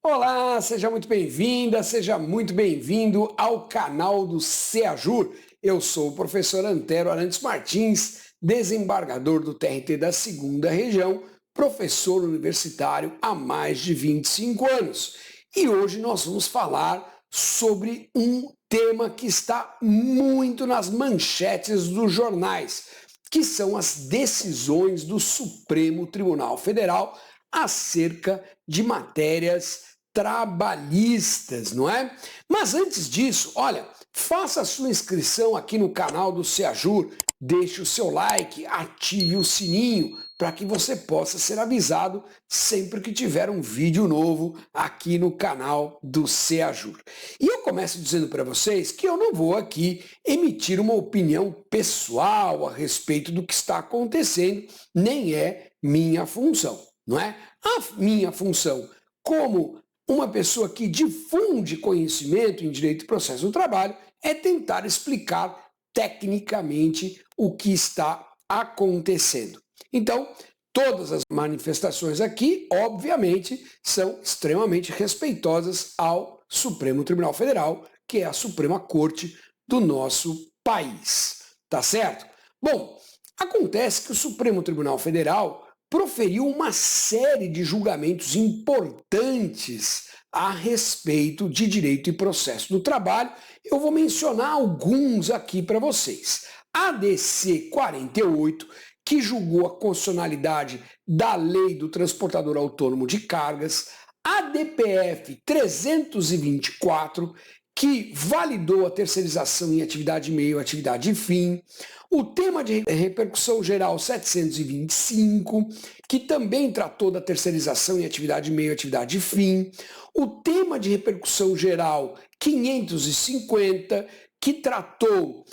Olá, seja muito bem-vinda, seja muito bem-vindo ao canal do CEAJUR. Eu sou o professor Antero Arantes Martins, desembargador do TRT da Segunda Região, professor universitário há mais de 25 anos. E hoje nós vamos falar sobre um tema que está muito nas manchetes dos jornais, que são as decisões do Supremo Tribunal Federal acerca de matérias trabalhistas, não é? Mas antes disso, olha, faça a sua inscrição aqui no canal do CEAJUR, deixe o seu like, ative o sininho para que você possa ser avisado sempre que tiver um vídeo novo aqui no canal do CEAJUR. E eu começo dizendo para vocês que eu não vou aqui emitir uma opinião pessoal a respeito do que está acontecendo, nem é minha função, não é? A minha função como uma pessoa que difunde conhecimento em direito e processo do trabalho é tentar explicar tecnicamente o que está acontecendo. Então, todas as manifestações aqui, obviamente, são extremamente respeitosas ao Supremo Tribunal Federal, que é a Suprema Corte do nosso país. Tá certo? Bom, acontece que o Supremo Tribunal Federal proferiu uma série de julgamentos importantes a respeito de direito e processo do trabalho. Eu vou mencionar alguns aqui para vocês. A ADC 48, que julgou a constitucionalidade da Lei do Transportador Autônomo de Cargas, a DPF 324, que validou a terceirização em atividade meio, atividade fim, o tema de repercussão geral 725, que também tratou da terceirização em atividade meio, atividade fim, o tema de repercussão geral 550, que tratou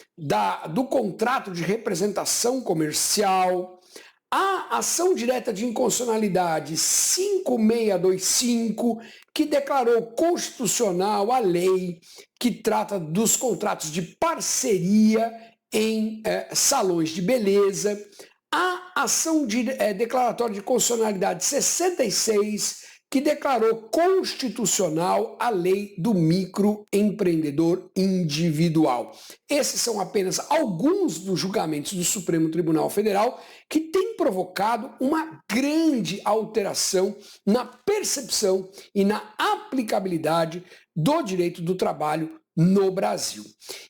do contrato de representação comercial, a ação direta de inconstitucionalidade 5625, que declarou constitucional a lei que trata dos contratos de parceria em salões de beleza, a ação declaratória de constitucionalidade 66, que declarou constitucional a lei do microempreendedor individual. Esses são apenas alguns dos julgamentos do Supremo Tribunal Federal que têm provocado uma grande alteração na percepção e na aplicabilidade do direito do trabalho no Brasil.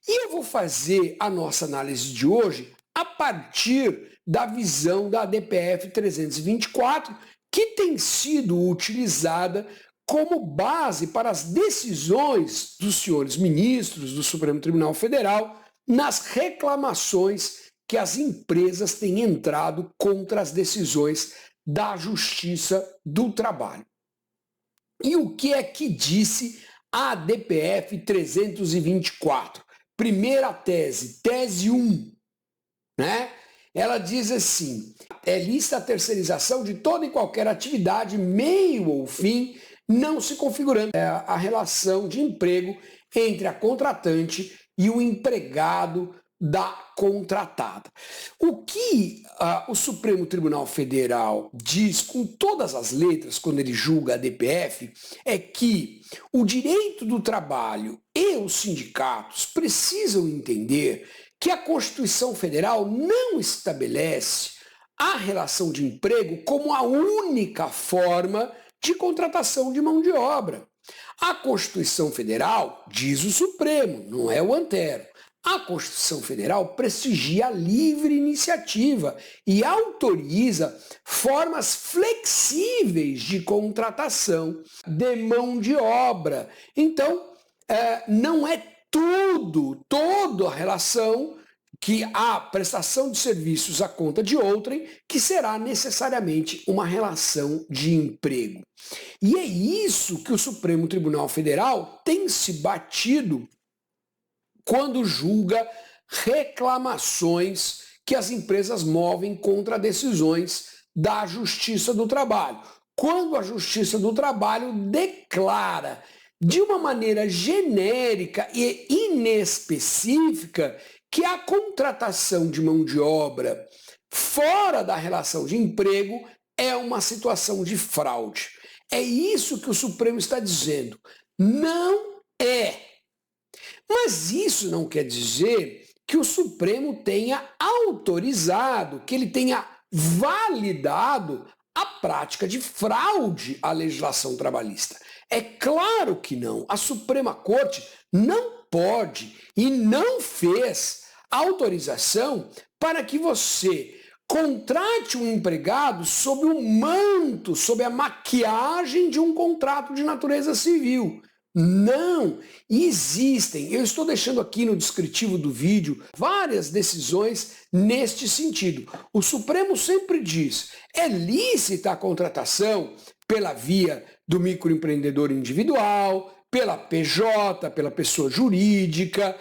E eu vou fazer a nossa análise de hoje a partir da visão da DPF 324, que tem sido utilizada como base para as decisões dos senhores ministros do Supremo Tribunal Federal nas reclamações que as empresas têm entrado contra as decisões da Justiça do Trabalho. E o que é que disse a DPF 324? Primeira tese, tese 1, né? Ela diz assim: lista a terceirização de toda e qualquer atividade, meio ou fim, não se configurando a relação de emprego entre a contratante e o empregado da contratada. O que o Supremo Tribunal Federal diz com todas as letras quando ele julga a DPF é que o direito do trabalho e os sindicatos precisam entender que a Constituição Federal não estabelece a relação de emprego como a única forma de contratação de mão de obra. A Constituição Federal, diz o Supremo, não é o Antero, a Constituição Federal prestigia a livre iniciativa e autoriza formas flexíveis de contratação de mão de obra. Então, não é toda a relação que a prestação de serviços à conta de outrem que será necessariamente uma relação de emprego. E é isso que o Supremo Tribunal Federal tem se batido quando julga reclamações que as empresas movem contra decisões da Justiça do Trabalho. Quando a Justiça do Trabalho declara de uma maneira genérica e inespecífica que a contratação de mão de obra fora da relação de emprego é uma situação de fraude. É isso que o Supremo está dizendo. Não é. Mas isso não quer dizer que o Supremo tenha autorizado, que ele tenha validado a prática de fraude à legislação trabalhista. É claro que não. A Suprema Corte não pode e não fez autorização para que você contrate um empregado sob o manto, sob a maquiagem de um contrato de natureza civil. Não, existem. Eu estou deixando aqui no descritivo do vídeo várias decisões neste sentido. O Supremo sempre diz: é lícita a contratação pela via do microempreendedor individual, pela PJ, pela pessoa jurídica,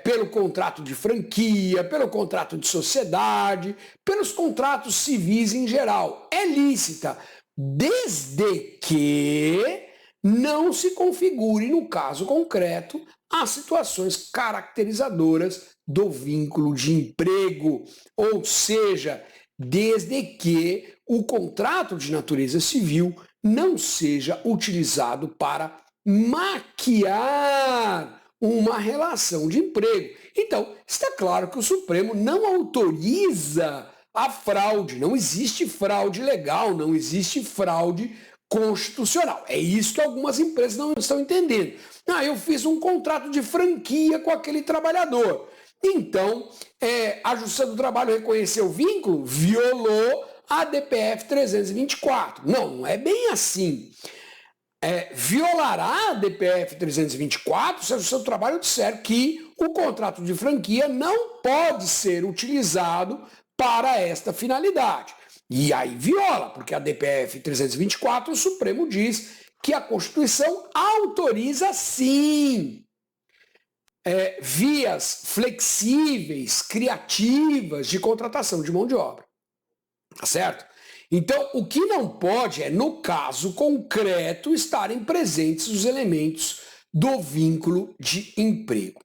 pelo contrato de franquia, pelo contrato de sociedade, pelos contratos civis em geral. É lícita, desde que não se configure, no caso concreto, as situações caracterizadoras do vínculo de emprego, ou seja, desde que o contrato de natureza civil não seja utilizado para maquiar uma relação de emprego. Então, está claro que o Supremo não autoriza a fraude, não existe fraude legal, não existe fraude constitucional. É isso que algumas empresas não estão entendendo. Eu fiz um contrato de franquia com aquele trabalhador. Então, a Justiça do Trabalho reconheceu o vínculo, violou a DPF 324. Não é bem assim. Violará a DPF 324 se a Justiça do Trabalho disser que o contrato de franquia não pode ser utilizado para esta finalidade. E aí viola, porque a DPF 324, o Supremo diz que a Constituição autoriza sim vias flexíveis, criativas de contratação de mão de obra. Tá certo? Então, o que não pode é, no caso concreto, estarem presentes os elementos do vínculo de emprego.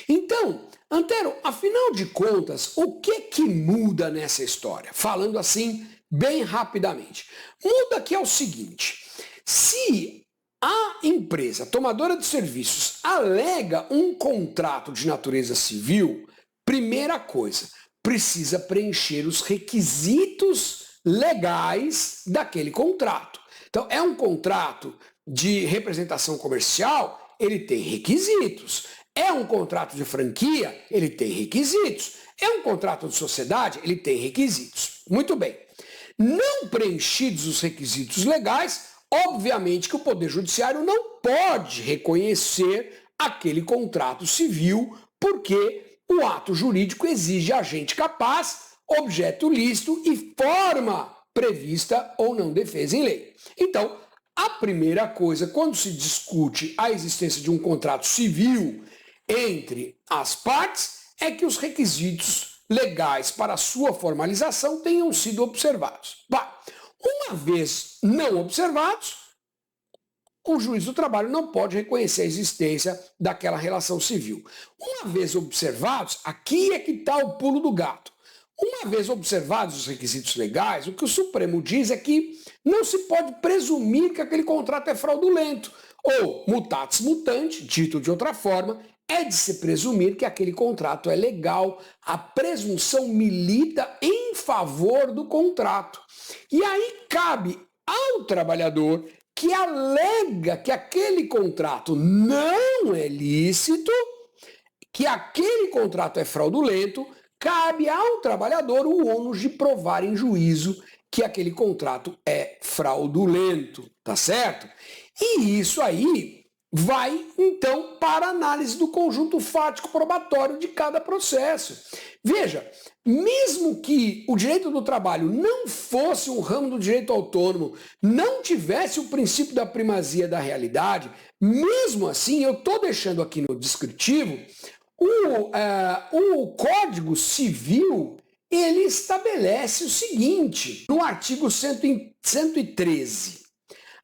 Então, Antero, afinal de contas, o que muda nessa história? Falando assim, bem rapidamente. Muda que é o seguinte: se a empresa tomadora de serviços alega um contrato de natureza civil, primeira coisa, precisa preencher os requisitos legais daquele contrato. Então, é um contrato de representação comercial, ele tem requisitos. É um contrato de franquia, ele tem requisitos. É um contrato de sociedade, ele tem requisitos. Muito bem. Não preenchidos os requisitos legais, obviamente que o Poder Judiciário não pode reconhecer aquele contrato civil, porque o ato jurídico exige agente capaz, objeto lícito e forma prevista ou não defesa em lei. Então, a primeira coisa, quando se discute a existência de um contrato civil entre as partes, é que os requisitos legais para a sua formalização tenham sido observados. Uma vez não observados, o juiz do trabalho não pode reconhecer a existência daquela relação civil. Uma vez observados, aqui é que está o pulo do gato. Uma vez observados os requisitos legais, o que o Supremo diz é que não se pode presumir que aquele contrato é fraudulento. Ou, mutatis mutandis, dito de outra forma, é de se presumir que aquele contrato é legal. A presunção milita em favor do contrato. E aí cabe ao trabalhador que alega que aquele contrato não é lícito, que aquele contrato é fraudulento, cabe ao trabalhador o ônus de provar em juízo que aquele contrato é fraudulento, tá certo? E isso aí vai, então, para a análise do conjunto fático probatório de cada processo. Veja, mesmo que o direito do trabalho não fosse um ramo do direito autônomo, não tivesse o princípio da primazia da realidade, mesmo assim, eu estou deixando aqui no descritivo, o Código Civil, ele estabelece o seguinte, no artigo 113,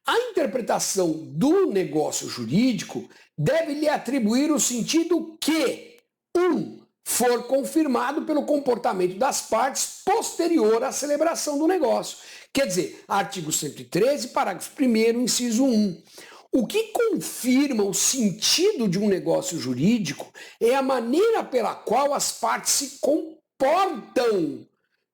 a interpretação do negócio jurídico deve lhe atribuir o sentido que, for confirmado pelo comportamento das partes posterior à celebração do negócio. Quer dizer, artigo 113, parágrafo 1º, inciso 1. O que confirma o sentido de um negócio jurídico é a maneira pela qual as partes se comportam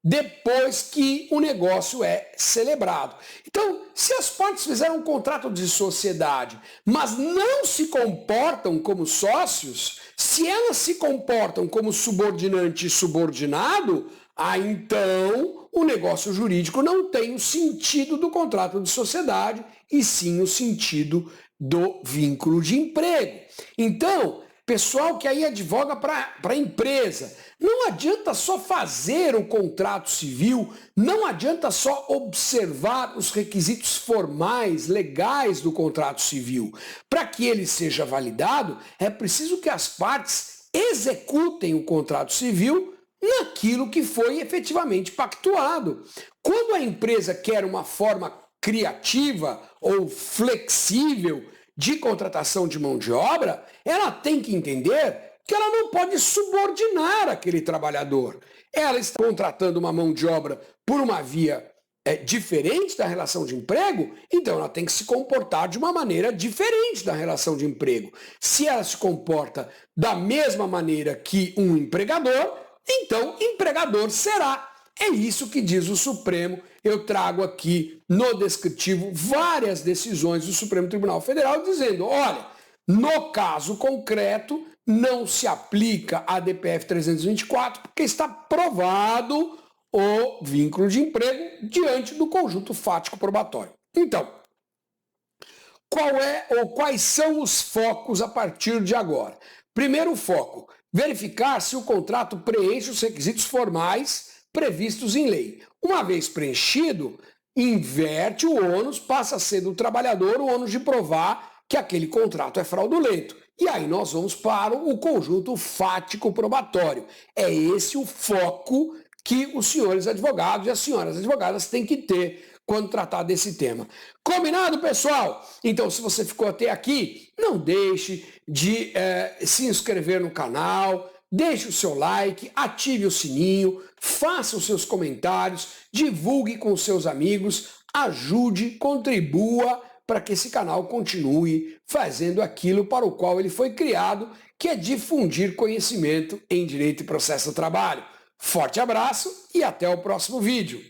depois que o negócio é celebrado. Então, se as partes fizeram um contrato de sociedade, mas não se comportam como sócios, se elas se comportam como subordinante e subordinado, então o negócio jurídico não tem o sentido do contrato de sociedade e sim o sentido do vínculo de emprego. Então, pessoal que aí advoga para a empresa, não adianta só fazer o contrato civil, não adianta só observar os requisitos formais, legais do contrato civil. Para que ele seja validado, é preciso que as partes executem o contrato civil naquilo que foi efetivamente pactuado. Quando a empresa quer uma forma criativa ou flexível de contratação de mão de obra, ela tem que entender que ela não pode subordinar aquele trabalhador. Ela está contratando uma mão de obra por uma via diferente da relação de emprego, então ela tem que se comportar de uma maneira diferente da relação de emprego. Se ela se comporta da mesma maneira que um empregador, então empregador será. É isso que diz o Supremo. Eu trago aqui no descritivo várias decisões do Supremo Tribunal Federal dizendo, olha, no caso concreto não se aplica a DPF 324 porque está provado o vínculo de emprego diante do conjunto fático probatório. Então, quais são os focos a partir de agora? Primeiro foco, verificar se o contrato preenche os requisitos formais previstos em lei. Uma vez preenchido, inverte o ônus, passa a ser do trabalhador o ônus de provar que aquele contrato é fraudulento. E aí nós vamos para o conjunto fático probatório. É esse o foco que os senhores advogados e as senhoras advogadas têm que ter quando tratar desse tema. Combinado, pessoal? Então, se você ficou até aqui, não deixe de se inscrever no canal, deixe o seu like, ative o sininho, faça os seus comentários, divulgue com os seus amigos, ajude, contribua para que esse canal continue fazendo aquilo para o qual ele foi criado, que é difundir conhecimento em direito e processo do trabalho. Forte abraço e até o próximo vídeo.